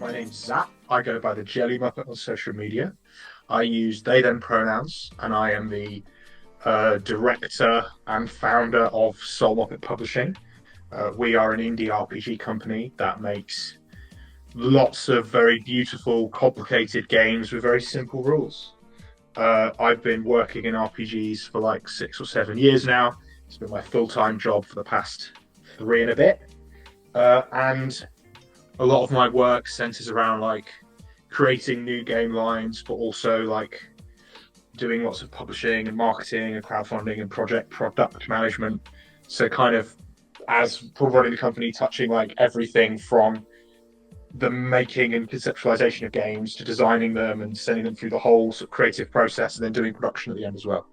My name's Zach. I go by the Jelly Muppet on social media. I use they them pronouns, and I am the director and founder of SoulMuppet Publishing. We are an indie RPG company that makes lots of very beautiful, complicated games with very simple rules. I've been working in RPGs for like 6 or 7 years now. It's been my full-time job for the past three and a bit. And a lot of my work centers around like creating new game lines, but also like doing lots of publishing and marketing and crowdfunding and product management. So kind of as for running the company, touching like everything from the making and conceptualization of games to designing them and sending them through the whole sort of creative process and then doing production at the end as well.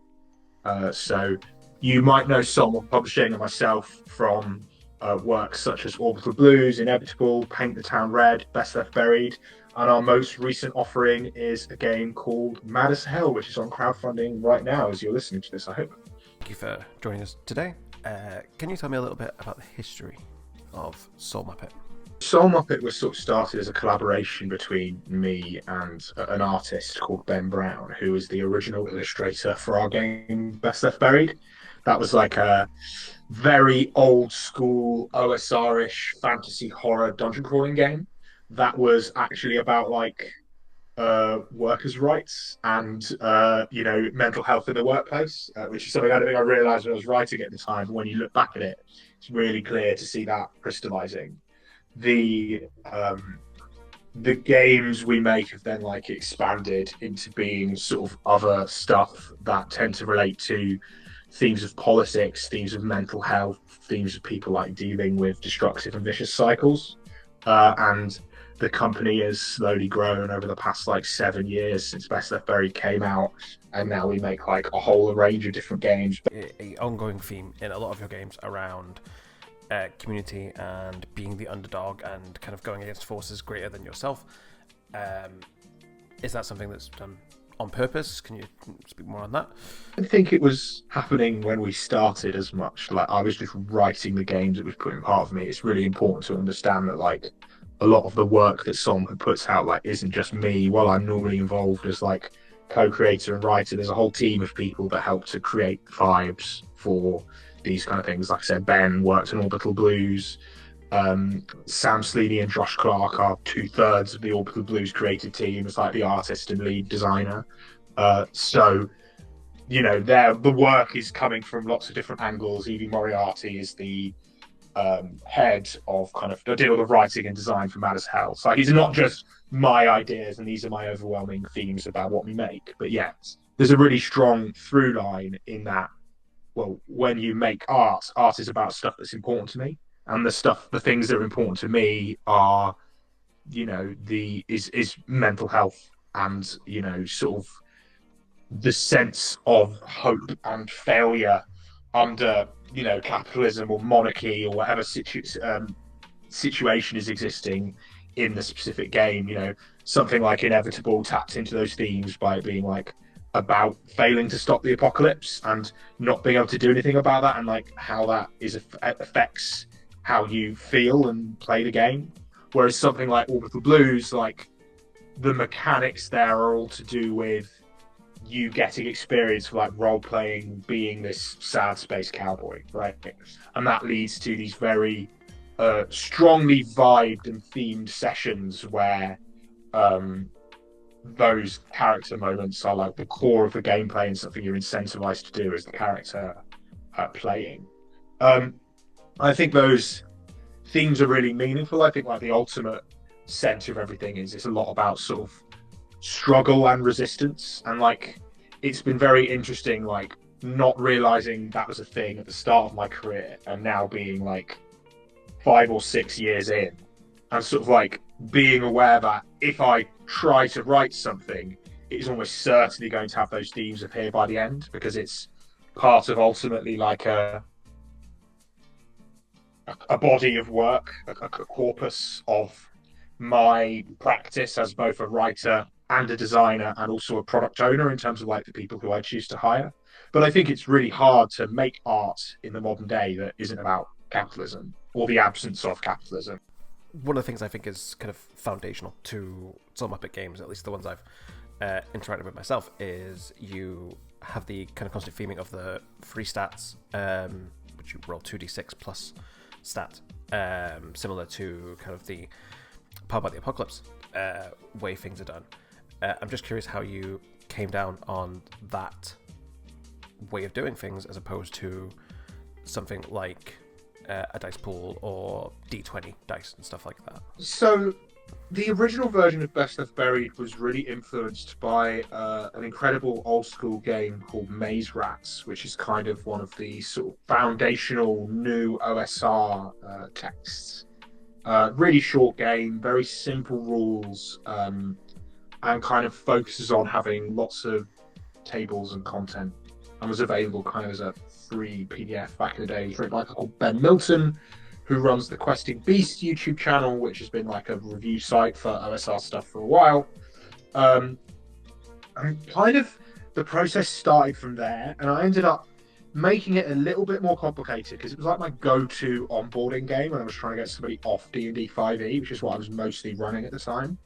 So you might know SoulMuppet Publishing and myself from works such as Orbital Blues, Inevitable, Paint the Town Red, Best Left Buried, and our most recent offering is a game called Mad as Hell, which is on crowdfunding right now as you're listening to this, I hope. Thank you for joining us today. Can you tell me a little bit about the history of SoulMuppet? SoulMuppet was sort of started as a collaboration between me and an artist called Ben Brown, who was the original illustrator for our game Best Left Buried. That was like a very old school OSR-ish fantasy horror dungeon crawling game that was actually about like workers' rights and mental health in the workplace, which is something I don't think I realised when I was writing it at the time. But when you look back at it, it's really clear to see that crystallising. The games we make have then like expanded into being sort of other stuff that tend to relate to themes of politics, themes of mental health, themes of people like dealing with destructive and vicious cycles. And the company has slowly grown over the past like 7 years since Best Left Buried came out, and now we make like a whole range of different games. A ongoing theme in a lot of your games around community and being the underdog and kind of going against forces greater than yourself. Is that something that's done on purpose? Can you speak more on that? I think it was happening when we started as much. Like I was just writing the games that was putting part of me. It's really important to understand that like a lot of the work that someone puts out like isn't just me. While I'm normally involved as like co-creator and writer, there's a whole team of people that help to create vibes for these kind of things. Like I said, Ben worked on Orbital Blues. Sam Sleaney and Josh Clark are 2/3 of the Orbital Blues creative team as like the artist and lead designer. So the work is coming from lots of different angles. Evie Moriarty is the head of kind of did all the writing and design for Mad as Hell. So these are not just my ideas and these are my overwhelming themes about what we make. But yes, there's a really strong through line in that. Well, when you make art is about stuff that's important to me. And the things that are important to me are, is mental health and, sort of the sense of hope and failure under, capitalism or monarchy or whatever situation is existing in the specific game. Something like Inevitable tapped into those themes by being like about failing to stop the apocalypse and not being able to do anything about that, and like how that affects how you feel and play the game. Whereas something like Orbital Blues, like the mechanics there are all to do with you getting experience for like role playing, being this sad space cowboy, right? And that leads to these very strongly vibed and themed sessions where those character moments are like the core of the gameplay and something you're incentivized to do as the character playing. I think those themes are really meaningful. I think like the ultimate center of everything is it's a lot about sort of struggle and resistance, and like it's been very interesting like not realizing that was a thing at the start of my career and now being like 5 or 6 years in and sort of like being aware that if I try to write something, it's almost certainly going to have those themes appear by the end, because it's part of ultimately like a body of work, a corpus of my practice as both a writer and a designer and also a product owner in terms of like the people who I choose to hire. But I think it's really hard to make art in the modern day that isn't about capitalism or the absence of capitalism. one of the things I think is kind of foundational to SoulMuppet games, at least the ones I've interacted with myself, is you have the kind of constant theming of the free stats, which you roll 2d6 plus stat, similar to kind of the Powered by the Apocalypse way things are done. I'm just curious how you came down on that way of doing things as opposed to something like a dice pool or D20 dice and stuff like that. So, the original version of Best Left Buried was really influenced by an incredible old school game called Maze Rats, which is kind of one of the sort of foundational new OSR texts. Really short game, very simple rules, and kind of focuses on having lots of tables and content, and was available kind of as a free PDF back in the day for a guy called Ben Milton, who runs the Questing Beast YouTube channel, which has been like a review site for OSR stuff for a while. And kind of the process started from there, and I ended up making it a little bit more complicated because it was like my go-to onboarding game when I was trying to get somebody off D&D 5e, which is what I was mostly running at the time.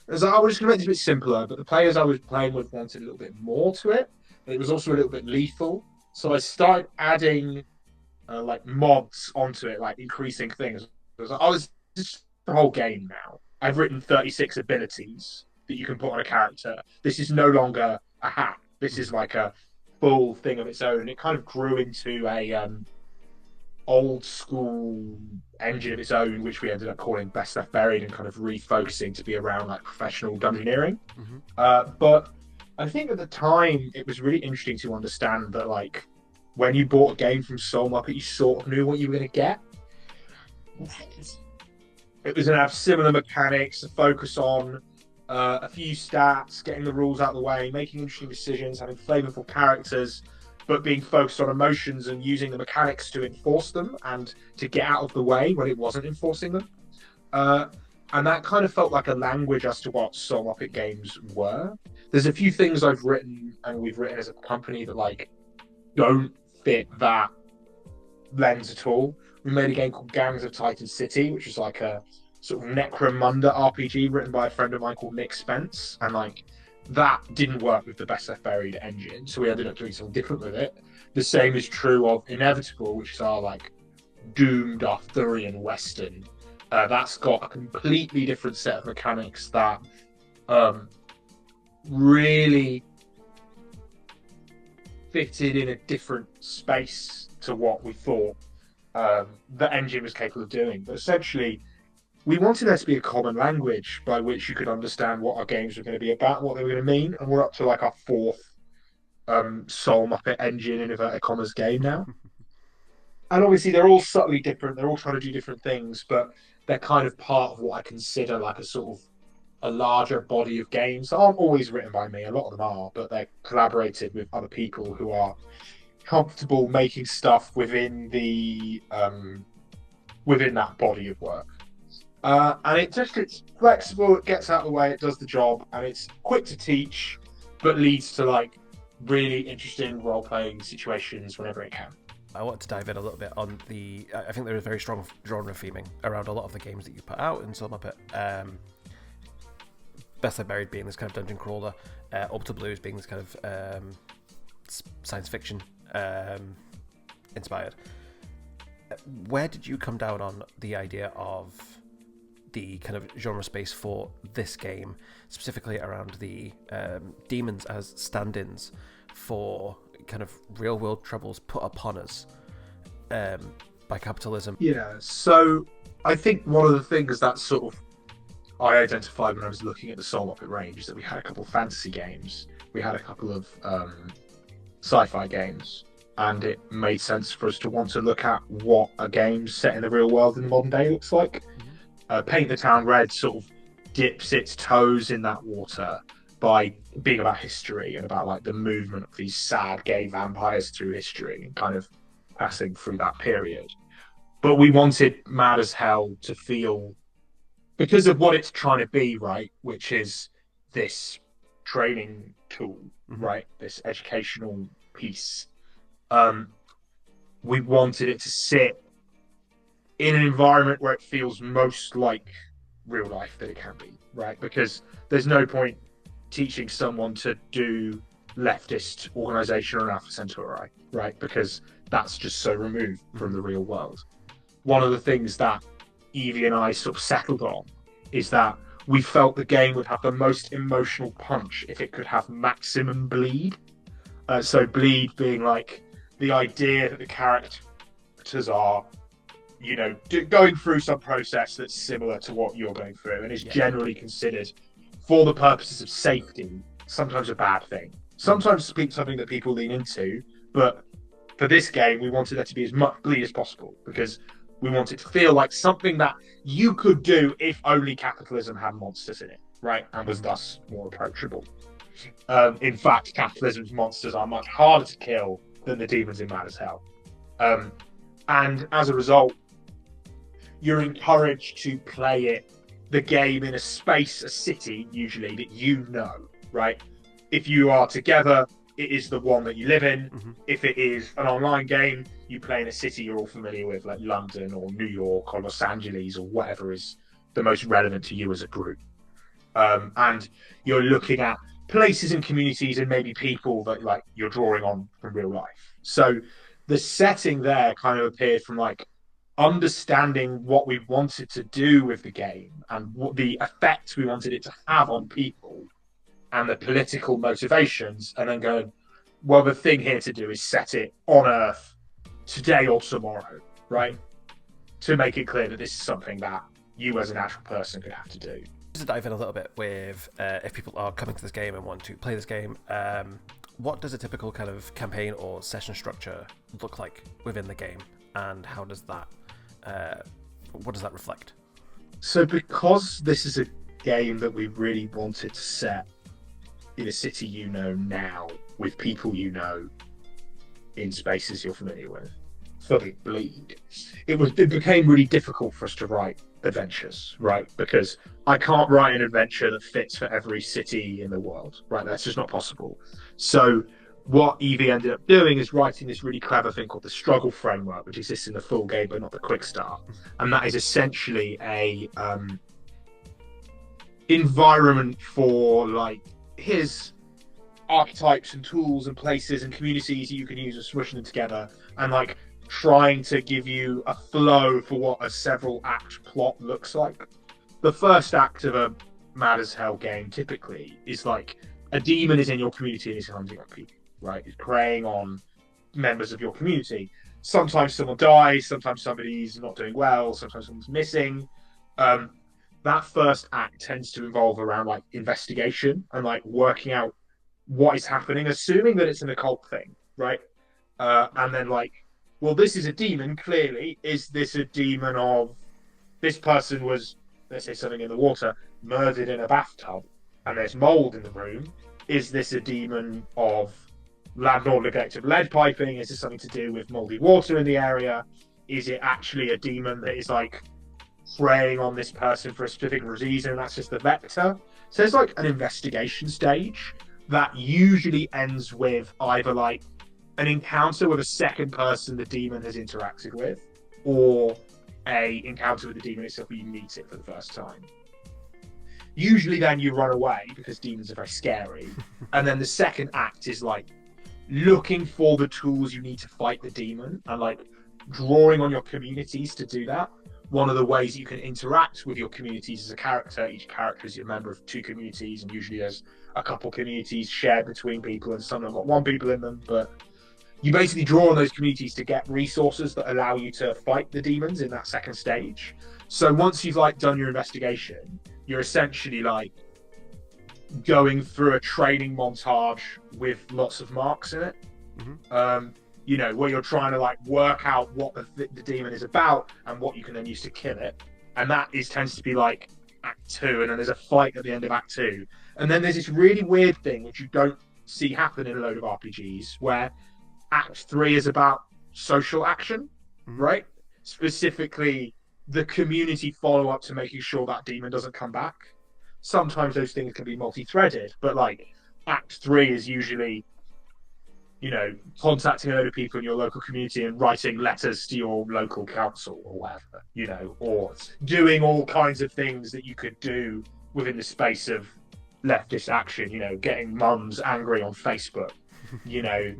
It was like, I was just going to make it a bit simpler, but the players I was playing with wanted a little bit more to it. But it was also a little bit lethal. So I started adding like mods onto it, like increasing things. I was like, oh, this is the whole game now. I've written 36 abilities that you can put on a character. This is no longer a hack. This is like a full thing of its own. And it kind of grew into a old school engine of its own, which we ended up calling Best Left Buried, and kind of refocusing to be around like professional dungeoneering. But I think at the time it was really interesting to understand that like when you bought a game from SoulMuppet, you sort of knew what you were going to get. It was going to have similar mechanics, a focus on a few stats, getting the rules out of the way, making interesting decisions, having flavorful characters, but being focused on emotions and using the mechanics to enforce them and to get out of the way when it wasn't enforcing them. And that kind of felt like a language as to what SoulMuppet games were. There's a few things I've written and we've written as a company that like don't fit that lens at all. We made a game called Gangs of Titan City, which is like a sort of Necromunda RPG written by a friend of mine called Nick Spence, and like that didn't work with the Best Left Buried engine, so we ended up doing something different with it. The same is true of Inevitable, which is our like doomed Arthurian Western. That's got a completely different set of mechanics that really fitted in a different space to what we thought the engine was capable of doing. But essentially, we wanted there to be a common language by which you could understand what our games were going to be about, what they were going to mean, and we're up to like our fourth SoulMuppet engine in inverted commas game now. And obviously, they're all subtly different. They're all trying to do different things, but they're kind of part of what I consider like a sort of a larger body of games that aren't always written by me. A lot of them are, but they're collaborated with other people who are comfortable making stuff within the within that body of work. And it's flexible, it gets out of the way, it does the job, and it's quick to teach, but leads to like really interesting role-playing situations whenever it can. I want to dive in a little bit on the... I think there is very strong genre theming around a lot of the games that you put out in SoulMuppet. Best Left Buried being this kind of dungeon crawler, Orbital Blues being this kind of science fiction inspired. Where did you come down on the idea of the kind of genre space for this game, specifically around the demons as stand-ins for kind of real-world troubles put upon us by capitalism? Yeah, so I think one of the things that sort of I identified when I was looking at the SoulMuppet range is that we had a couple of fantasy games, we had a couple of sci-fi games, and it made sense for us to want to look at what a game set in the real world in the modern day looks like. Paint the Town Red sort of dips its toes in that water by being about history and about like the movement of these sad gay vampires through history and kind of passing through that period. But we wanted Mad as Hell to feel, because of what it's trying to be, right, which is this training tool, right, this educational piece. We wanted it to sit in an environment where it feels most like real life that it can be, right? Because there's no point teaching someone to do leftist organization or Alpha Centauri, right? Because that's just so removed from the real world. One of the things that Evie and I sort of settled on is that we felt the game would have the most emotional punch if it could have maximum bleed. So bleed being like the idea that the characters are, going through some process that's similar to what you're going through and is generally considered, for the purposes of safety, sometimes a bad thing. Sometimes something that people lean into, but for this game, we wanted there to be as much bleed as possible because we want it to feel like something that you could do if only capitalism had monsters in it, right? And was thus more approachable. In fact, capitalism's monsters are much harder to kill than the demons in Mad as Hell. And as a result, you're encouraged to play the game in a space, a city, usually, that you know, right? If you are together, it is the one that you live in. Mm-hmm. If it is an online game, you play in a city you're all familiar with, like London or New York or Los Angeles or whatever is the most relevant to you as a group. And you're looking at places and communities and maybe people that like you're drawing on from real life. So the setting there kind of appeared from like understanding what we wanted to do with the game and what the effect we wanted it to have on people and the political motivations, and then going, well, the thing here to do is set it on Earth today or tomorrow, right? To make it clear that this is something that you as an actual person could have to do. Just to dive in a little bit with if people are coming to this game and want to play this game, what does a typical kind of campaign or session structure look like within the game, and how does that what does that reflect? So because this is a game that we really wanted to set in a city you know now, with people you know, in spaces you're familiar with, for the bleed, it became really difficult for us to write adventures, right? Because I can't write an adventure that fits for every city in the world, right? That's just not possible. So what Evie ended up doing is writing this really clever thing called the struggle framework, which exists in the full game but not the quick start, and that is essentially a environment for like his archetypes and tools and places and communities you can use and smushing them together and like trying to give you a flow for what a several act plot looks like. The first act of a Mad as Hell game typically is like a demon is in your community and is hunting on people, right? It's preying on members of your community. Sometimes someone dies, sometimes somebody's not doing well, sometimes someone's missing. That first act tends to involve around like investigation and like working out what is happening, assuming that it's an occult thing, right? And then like, well, this is a demon, clearly. Is this a demon of this person was, let's say something in the water, murdered in a bathtub and there's mold in the room? Is this a demon of landlord neglect of lead piping? Is this something to do with moldy water in the area? Is it actually a demon that is like preying on this person for a specific reason and that's just the vector? So there's like an investigation stage that usually ends with either like an encounter with a second person the demon has interacted with, or a encounter with the demon itself where you meet it for the first time. Usually then you run away because demons are very scary. And then the second act is like looking for the tools you need to fight the demon and like drawing on your communities to do that. One of the ways you can interact with your communities as a character, each character is a member of two communities, and usually there's a couple communities shared between people, and some have got one people in them, but you basically draw on those communities to get resources that allow you to fight the demons in that second stage. So once you've like done your investigation, you're essentially like going through a training montage with lots of marks in it. Mm-hmm. Where you're trying to like work out what the demon is about and what you can then use to kill it. And that tends to be like Act 2, and then there's a fight at the end of Act 2. And then there's this really weird thing which you don't see happen in a load of RPGs, where Act 3 is about social action, right? Specifically, the community follow-up to making sure that demon doesn't come back. Sometimes those things can be multi-threaded, but like Act 3 is usually contacting a load of people in your local community and writing letters to your local council or whatever, or doing all kinds of things that you could do within the space of leftist action, getting mums angry on Facebook, you know,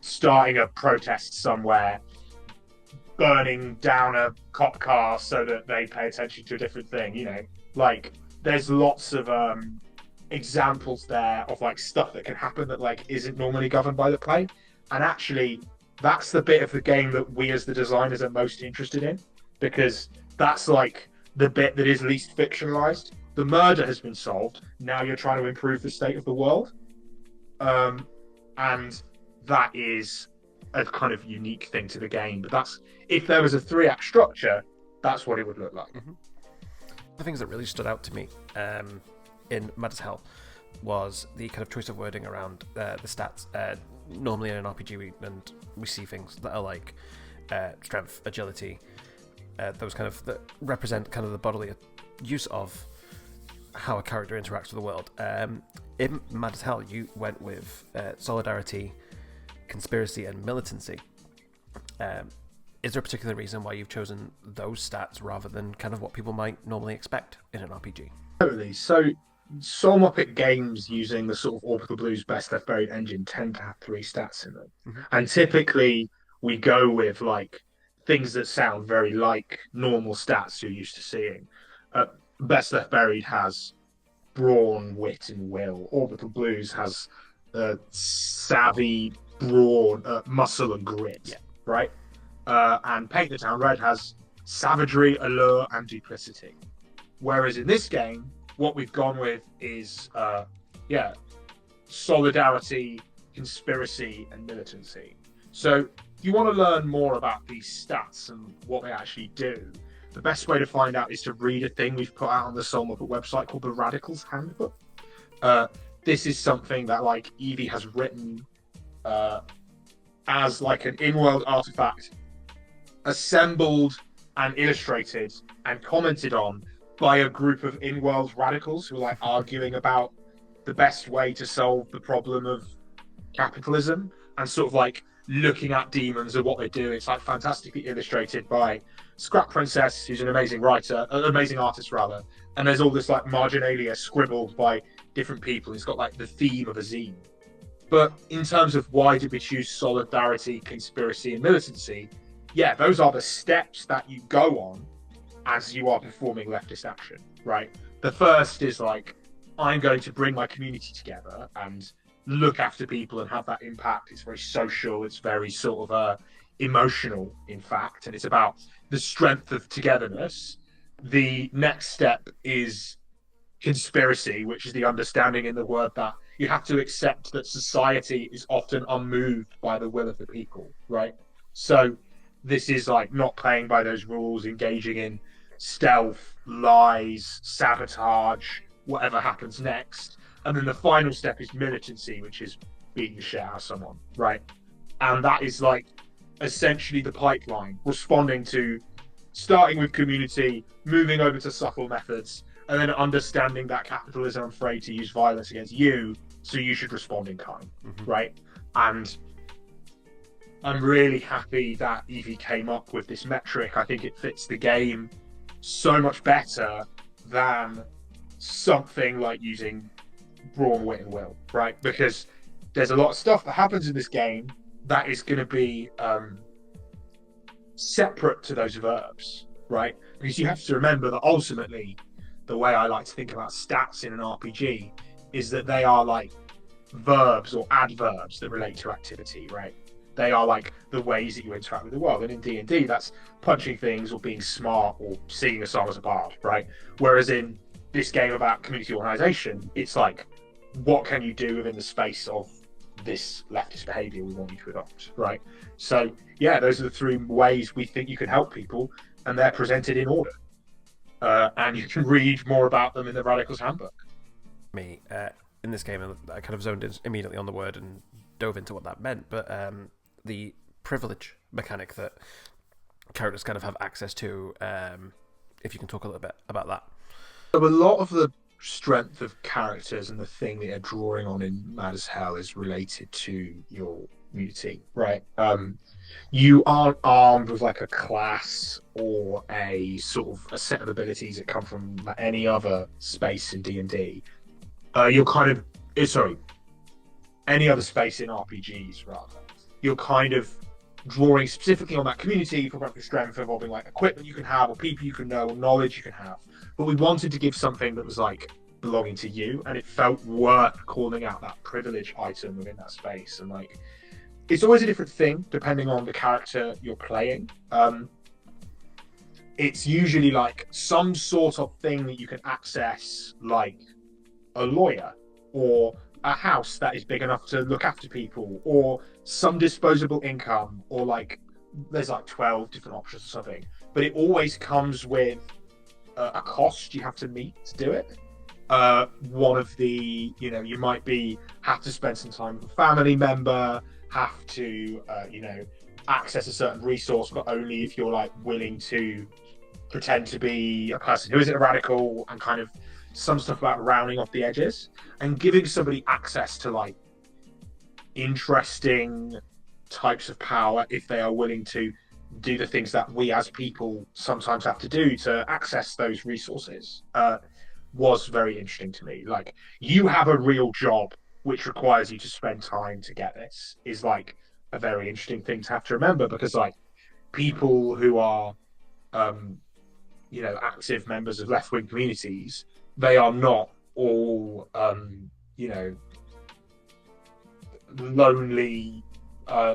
starting a protest somewhere, burning down a cop car so that they pay attention to a different thing, like there's lots of examples there of like stuff that can happen that like isn't normally governed by the play. And actually that's the bit of the game that we as the designers are most interested in, because that's like the bit that is least fictionalized. The murder has been solved, now you're trying to improve the state of the world, and that is a kind of unique thing to the game. But that's, if there was a 3-act structure, that's what it would look like. The things that really stood out to me in Mad as Hell was the kind of choice of wording around the stats. Normally in an RPG we see things that are like strength, agility, those kind of that represent kind of the bodily use of how a character interacts with the world. In Mad as Hell, you went with solidarity, conspiracy, and militancy. Is there a particular reason why you've chosen those stats rather than kind of what people might normally expect in an RPG? Totally. So SoulMuppet games using the sort of Orbital Blues Best Left Buried engine tend to have 3 stats in them. And typically we go with like things that sound very like normal stats you're used to seeing. Best Left Buried has brawn, wit, and will. Orbital Blues has savvy, brawn, muscle, and grit, right? And Paint the Town Red has savagery, allure, and duplicity. Whereas in this game, what we've gone with is, solidarity, conspiracy, and militancy. So if you want to learn more about these stats and what they actually do, the best way to find out is to read a thing we've put out on the SoulMuppet website called the Radicals Handbook. This is something that like Evie has written as like an in-world artifact, assembled and illustrated and commented on by a group of in-world radicals who are like arguing about the best way to solve the problem of capitalism and sort of like looking at demons and what they do. It's like fantastically illustrated by Scrap Princess, who's an amazing writer, an amazing artist rather. And there's all this like marginalia scribbled by different people. It's got like the theme of a zine. But in terms of why did we choose solidarity, conspiracy, and militancy, those are the steps that you go on as you are performing leftist action, right? The first is like, I'm going to bring my community together and look after people and have that impact. It's very social. It's very sort of emotional, in fact, and it's about the strength of togetherness. The next step is conspiracy, which is the understanding in the word that you have to accept that society is often unmoved by the will of the people, right? So this is like not playing by those rules, engaging in stealth, lies, sabotage, whatever happens next. And then the final step is militancy, which is beating the shit out of someone, right? And that is like essentially the pipeline, responding to, starting with community, moving over to subtle methods, and then understanding that capitalism are afraid to use violence against you, so you should respond in kind, right? And I'm really happy that Evie came up with this metric. I think it fits the game so much better than something like using brawn, wit, and will, right? Because there's a lot of stuff that happens in this game that is going to be separate to those verbs, right? Because you have to remember that ultimately, the way I like to think about stats in an RPG is that they are like verbs or adverbs that relate to activity, right? They are like the ways that you interact with the world. And in D&D, that's punching things or being smart or singing a song as a bard, right? Whereas in this game about community organization, it's like, what can you do within the space of this leftist behavior we want you to adopt, right? So those are the 3 ways we think you can help people, and they're presented in order. And you can read more about them in the Radicals Handbook. Me, in this game, I kind of zoned in immediately on the word and dove into what that meant, but the privilege mechanic that characters kind of have access to, if you can talk a little bit about that. So a lot of the strength of characters and the thing that you're drawing on in Mad as Hell is related to your community, right? You aren't armed with like a class or a sort of a set of abilities that come from like, any other space in D&D. You're kind of sorry, any other space in RPGs rather. You're kind of drawing specifically on that community for your strength involving like equipment you can have or people you can know or knowledge you can have. But we wanted to give something that was like belonging to you, and it felt worth calling out that privilege item within that space. And like it's always a different thing depending on the character you're playing. It's usually like some sort of thing that you can access, like a lawyer or a house that is big enough to look after people or some disposable income or like there's like 12 different options or something, but it always comes with a cost you have to meet to do it. One of the, you might be have to spend some time with a family member, have to access a certain resource, but only if you're like willing to pretend to be a person who isn't a radical, and kind of some stuff about rounding off the edges and giving somebody access to like interesting types of power if they are willing to do the things that we as people sometimes have to do to access those resources, was very interesting to me. Like, you have a real job which requires you to spend time to get this is like a very interesting thing to have to remember, because like people who are active members of left-wing communities, they are not all lonely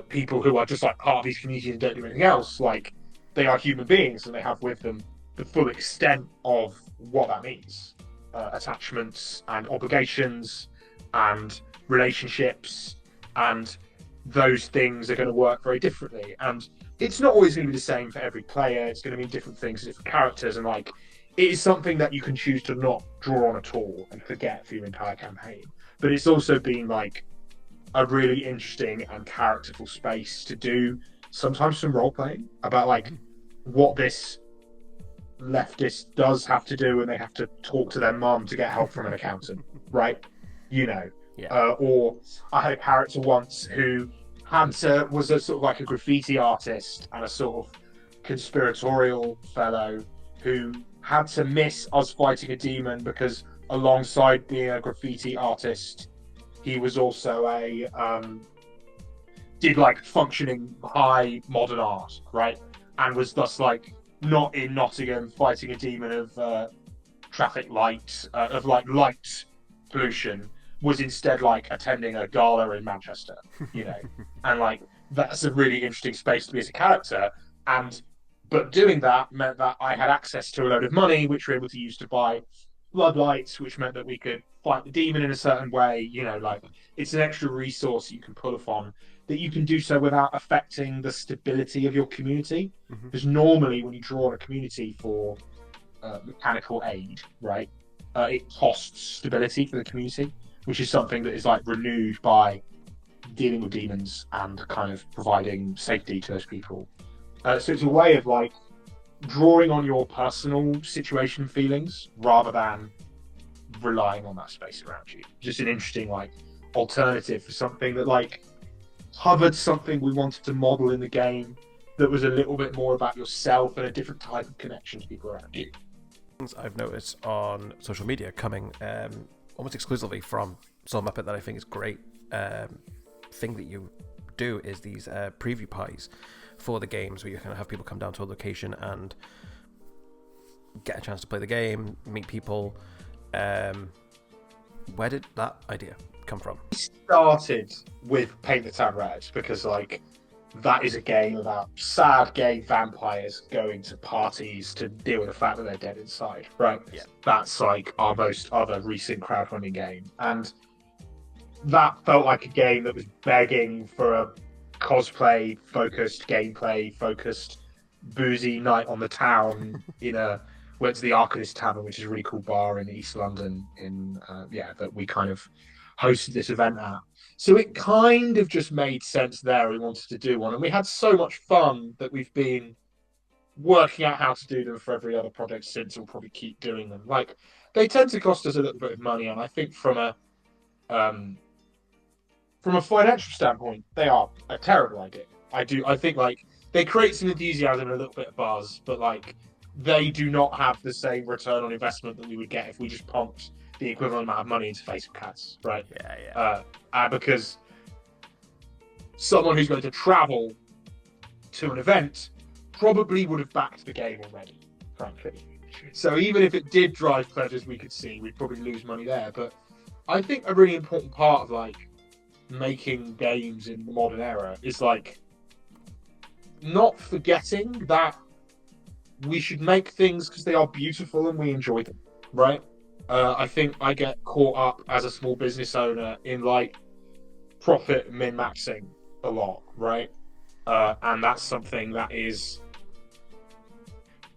people who are just like part of these communities and don't do anything else. Like, they are human beings and they have with them the full extent of what that means. Attachments and obligations and relationships, and those things are going to work very differently. And it's not always going to be the same for every player. It's going to mean different things to different characters. And like, it is something that you can choose to not draw on at all and forget for your entire campaign. But it's also been like a really interesting and characterful space to do sometimes some role playing about like what this leftist does have to do, and they have to talk to their mum to get help from an accountant, right? Yeah. Or I had a character once who was a sort of like a graffiti artist and a sort of conspiratorial fellow who had to miss us fighting a demon because alongside being a graffiti artist, he was also did like functioning high modern art, right? And was thus like not in Nottingham fighting a demon of traffic light, of like light pollution, was instead like attending a gala in Manchester, and like that's a really interesting space to be as a character. But doing that meant that I had access to a load of money, which we were able to use to buy floodlights, which meant that we could fight the demon in a certain way. Like, it's an extra resource you can pull upon, that you can do so without affecting the stability of your community. Because normally when you draw on a community for mechanical aid, right, it costs stability for the community, which is something that is like renewed by dealing with demons and kind of providing safety to those people. So it's a way of like drawing on your personal situation and feelings rather than relying on that space around you. Just an interesting like alternative for something that like covered something we wanted to model in the game, that was a little bit more about yourself and a different type of connection to people around you. I've noticed on social media coming almost exclusively from SoulMuppet that I think is great thing that you do is these preview parties for the games, where you kind of have people come down to a location and get a chance to play the game, meet people. Where did that idea come from? It started with Paint the Town Red because like that is a game about sad gay vampires going to parties to deal with the fact that they're dead inside, right? Yeah. That's like our most other recent crowdfunding game. And that felt like a game that was begging for a cosplay-focused, gameplay-focused, boozy night on the town went to the Arcanist Tavern, which is a really cool bar in East London, that we kind of hosted this event at. So it kind of just made sense there. We wanted to do one, and we had so much fun that we've been working out how to do them for every other project since. We'll probably keep doing them. Like, they tend to cost us a little bit of money, and I think um, from a financial standpoint, they are a terrible idea. I think like they create some enthusiasm and a little bit of buzz, but like they do not have the same return on investment that we would get if we just pumped the equivalent amount of money into Facebook ads, right? Yeah, yeah. Because someone who's going to travel to an event probably would have backed the game already, frankly. So even if it did drive pledges we could see, we'd probably lose money there. But I think a really important part of like making games in the modern era is like not forgetting that we should make things because they are beautiful and we enjoy them, right? I think I get caught up as a small business owner in like profit min maxing a lot, right? And that's something that is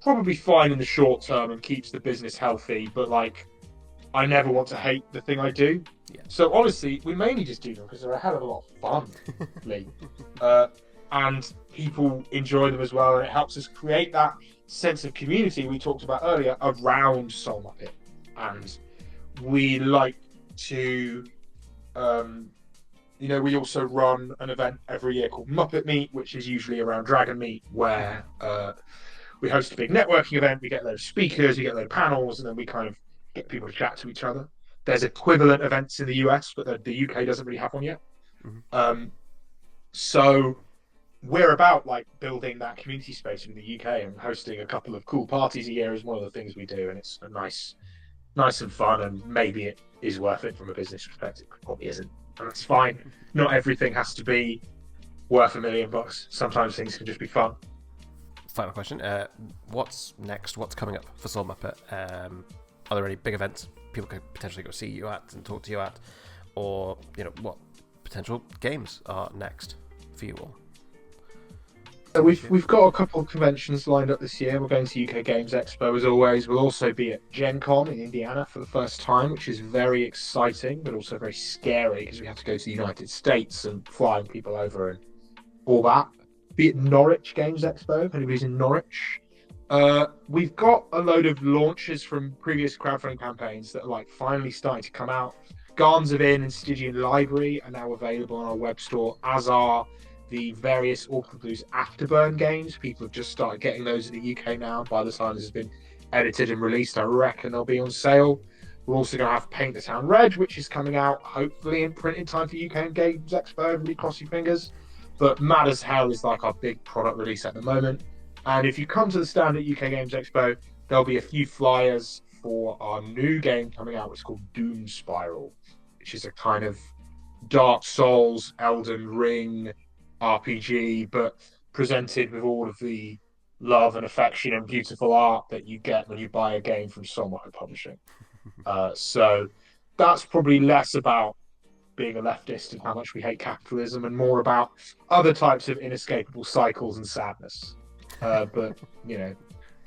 probably fine in the short term and keeps the business healthy, but like I never want to hate the thing I do. Yeah. So honestly, we mainly just do them because they're a hell of a lot of fun, Leigh. And people enjoy them as well, and it helps us create that sense of community we talked about earlier around SoulMuppet. And we like to, we also run an event every year called Muppet Meet, which is usually around Dragon Meet, where we host a big networking event. We get a load of speakers, we get a load of panels, and then we kind of get people to chat to each other. There's equivalent events in the US, but the UK doesn't really have one yet. Mm-hmm. So we're about like building that community space in the UK, and hosting a couple of cool parties a year is one of the things we do, and it's a nice and fun, and maybe it is worth it from a business perspective. It probably isn't, and that's fine. Not everything has to be worth $1 million. Sometimes things can just be fun. Final question: what's next? What's coming up for SoulMuppet? Are there any big events people could potentially go see you at and talk to you at, or what potential games are next for you all? So we've got a couple of conventions lined up this year. We're going to UK Games Expo as always. We'll also be at Gen Con in Indiana for the first time, which is very exciting, but also very scary because we have to go to the United States and flying people over and all that. Be at Norwich Games Expo, if anybody's in Norwich. We've got a load of launches from previous crowdfunding campaigns that are like finally starting to come out. Garns of Inn and Stygian Library are now available on our web store, as are the various Auckland Blues Afterburn games. People have just started getting those in the UK now. By the time this has been edited and released, I reckon they'll be on sale. We're also going to have Paint the Town Red, which is coming out hopefully in print in time for UK Games Expo. Everybody cross your fingers. But Mad as Hell is like our big product release at the moment. And if you come to the stand at UK Games Expo, there'll be a few flyers for our new game coming out, which is called Doom Spiral, which is a kind of Dark Souls, Elden Ring RPG, but presented with all of the love and affection and beautiful art that you get when you buy a game from SoulMuppet Publishing. So that's probably less about being a leftist and how much we hate capitalism, and more about other types of inescapable cycles and sadness. But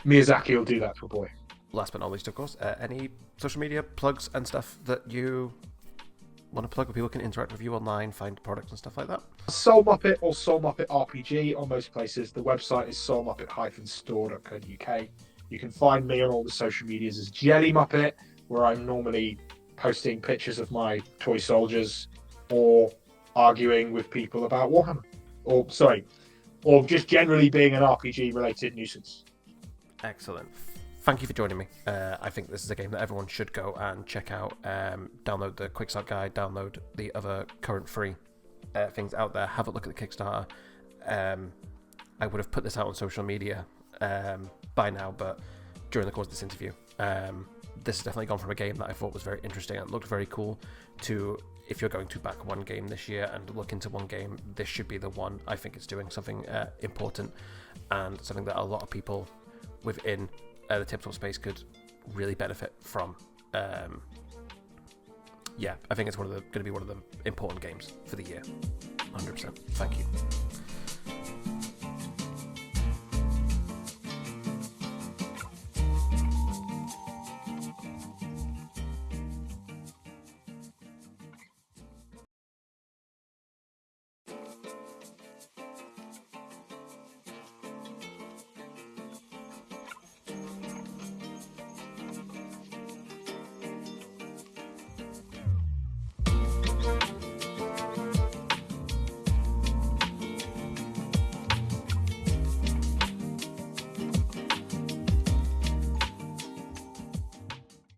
Miyazaki will do that to a boy. Last but not least, of course, any social media plugs and stuff that you want to plug where people can interact with you online, find products and stuff like that? SoulMuppet or SoulMuppet RPG on most places. The website is soulmuppet-store.co.uk. You can find me on all the social medias as Jelly Muppet, where I'm normally posting pictures of my toy soldiers or arguing with people about Warhammer. Or just generally being an RPG-related nuisance. Excellent. Thank you for joining me. I think this is a game that everyone should go and check out. Download the Quick Start Guide, download the other current free things out there, have a look at the Kickstarter. I would have put this out on social media by now, but during the course of this interview, this has definitely gone from a game that I thought was very interesting and looked very cool to, if you're going to back one game this year and look into one game, this should be the one. I think it's doing something important and something that a lot of people within the tabletop space could really benefit from. I think it's going to be one of the important games for the year. 100%. Thank you.